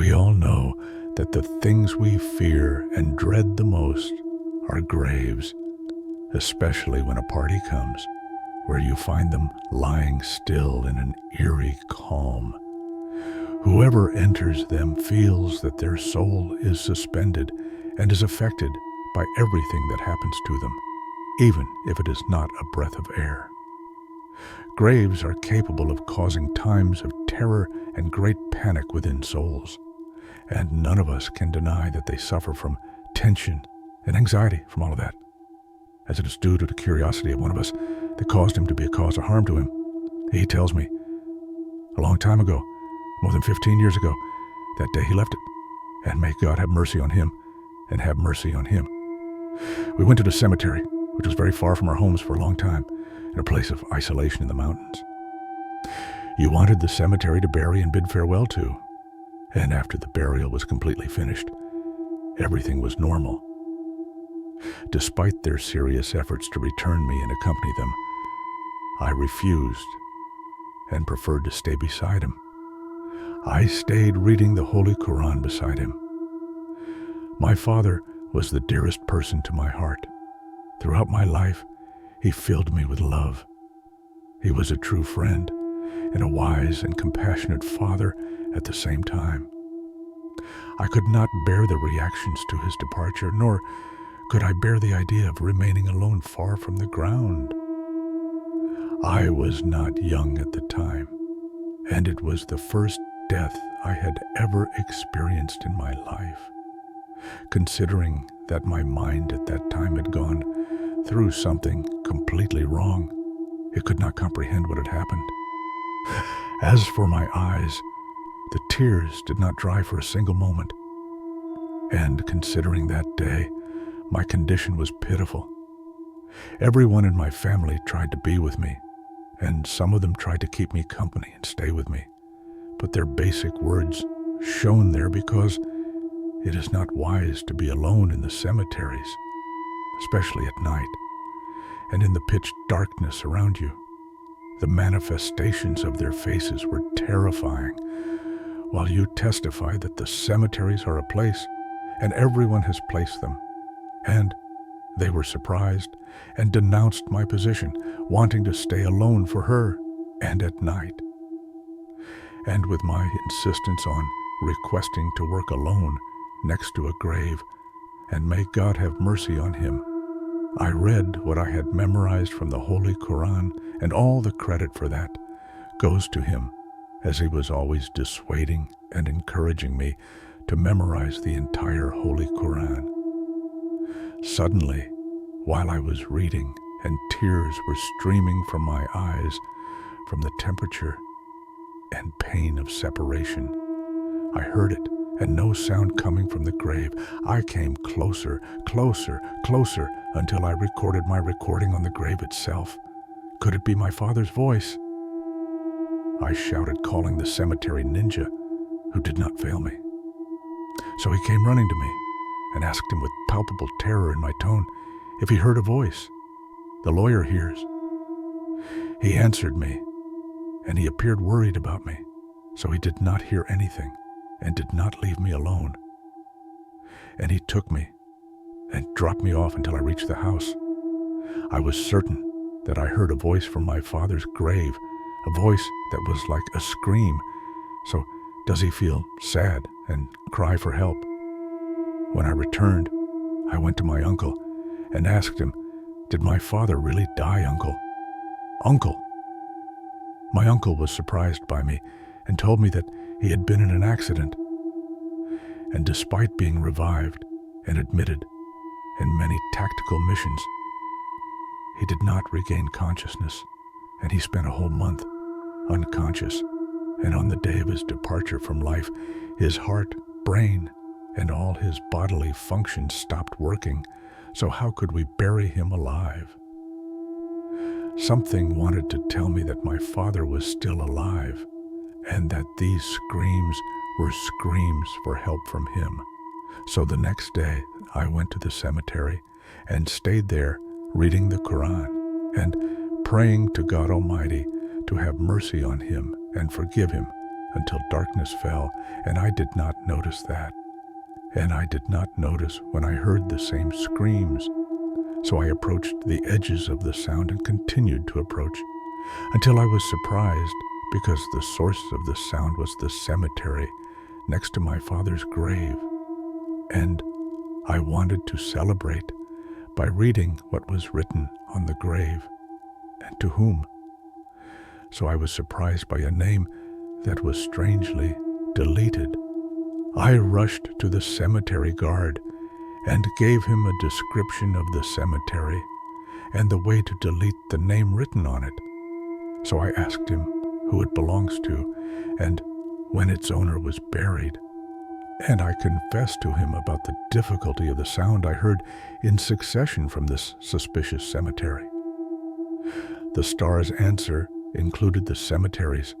We all know that the things we fear and dread the most are graves, especially when a party comes, where you find them lying still in an eerie calm. Whoever enters them feels that their soul is suspended and is affected by everything that happens to them, even if it is not a breath of air. Graves are capable of causing times of terror and great panic within souls, and none of us can deny that they suffer from tension and anxiety from all of that, as it is due to the curiosity of one of us that caused him to be a cause of harm to him. He tells me, a long time ago, more than 15 years ago, that day he left it, and may God have mercy on him and have mercy on him. We went to the cemetery, which was very far from our homes for a long time, in a place of isolation in the mountains. You wanted the cemetery to bury and bid farewell to, and after the burial was completely finished, everything was normal. Despite their serious efforts to return me and accompany them, I refused and preferred to stay beside him. I stayed reading the Holy Quran beside him. My father was the dearest person to my heart. Throughout my life, he filled me with love. He was a true friend and a wise and compassionate father at the same time. I could not bear the reactions to his departure, nor could I bear the idea of remaining alone far from the ground. I was not young at the time, and it was the first death I had ever experienced in my life. Considering that my mind at that time had gone through something completely wrong, it could not comprehend what had happened. As for my eyes, the tears did not dry for a single moment. And considering that day, my condition was pitiful. Everyone in my family tried to be with me, and some of them tried to keep me company and stay with me. But their basic words shone there because it is not wise to be alone in the cemeteries, especially at night, and in the pitch darkness around you. The manifestations of their faces were terrifying, while you testify that the cemeteries are a place, and everyone has placed them. And they were surprised and denounced my position, wanting to stay alone for her and at night. And with my insistence on requesting to work alone next to a grave, and may God have mercy on him, I read what I had memorized from the Holy Quran, and all the credit for that goes to him, as he was always dissuading and encouraging me to memorize the entire Holy Quran. Suddenly, while I was reading and tears were streaming from my eyes from the temperature and pain of separation, I heard it, and no sound coming from the grave. I came closer, closer, closer, until I recorded my recording on the grave itself. Could it be my father's voice? I shouted, calling the cemetery ninja, who did not fail me. So he came running to me and asked him with palpable terror in my tone if he heard a voice. The lawyer hears. He answered me, and he appeared worried about me, so he did not hear anything and did not leave me alone. And he took me and dropped me off until I reached the house. I was certain that I heard a voice from my father's grave, a voice that was like a scream. So does he feel sad and cry for help? When I returned, I went to my uncle and asked him, "Did my father really die, Uncle?" "Uncle!" My uncle was surprised by me and told me that he had been in an accident. And despite being revived and admitted in many tactical missions, he did not regain consciousness, and he spent a whole month unconscious. And on the day of his departure from life, his heart, brain, and all his bodily functions stopped working. So how could we bury him alive? Something wanted to tell me that my father was still alive, and that these screams were screams for help from him. So the next day, I went to the cemetery and stayed there reading the Quran and praying to God Almighty to have mercy on him and forgive him until darkness fell, and I did not notice that. And I did not notice when I heard the same screams. So I approached the edges of the sound and continued to approach, until I was surprised because the source of the sound was the cemetery next to my father's grave. And I wanted to celebrate by reading what was written on the grave and to whom. So I was surprised by a name that was strangely deleted. I rushed to the cemetery guard and gave him a description of the cemetery and the way to delete the name written on it. So I asked him who it belongs to and when its owner was buried. And I confessed to him about the difficulty of the sound I heard in succession from this suspicious cemetery. The star's answer included the cemeteries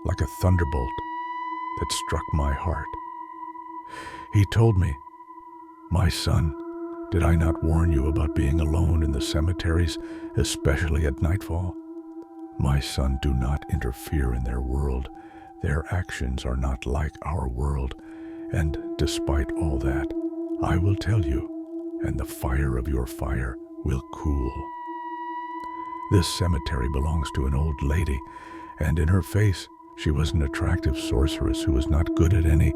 like a thunderbolt that struck my heart. He told me, "My son, did I not warn you about being alone in the cemeteries, especially at nightfall? My son, do not interfere in their world. Their actions are not like our world. And despite all that, I will tell you, and the fire of your fire will cool. This cemetery belongs to an old lady, and in her face she was an attractive sorceress who was not good at any